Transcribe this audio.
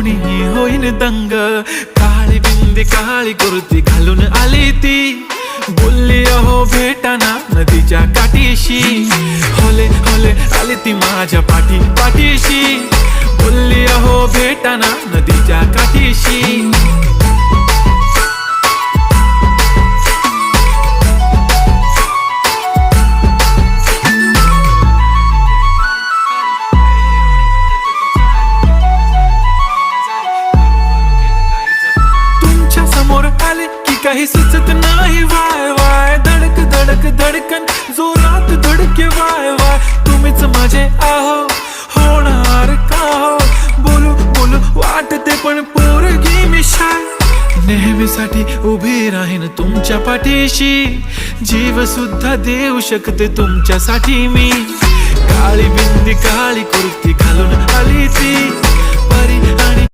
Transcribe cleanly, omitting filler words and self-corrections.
कोणीही होईन दंग. काळी बिंदी काळी कुर्ती घालून आली ती, बोलली अहो भेटाना नदीच्या काठीशी. होले होले आली ती माझ्या पाठीशी, बोलली अहो भेटाना नदीच्या काठीशी. तुमच्या समोर आले की काही सुचत नाही, वाय वाय धडक धडक धडकन जोरात धडके, वाय वाय तुम्हीच माझे आहो, होणार का हो. बोलू बोलू वाटते पण पोरगी मी शाय, नेहमीसाठी उभी राहीन तुमच्या पाठीशी. जीव सुद्धा देऊ शकते तुमच्यासाठी मी. काळी बिंदी काळी कुर्ती घालून आली ती, परी आणि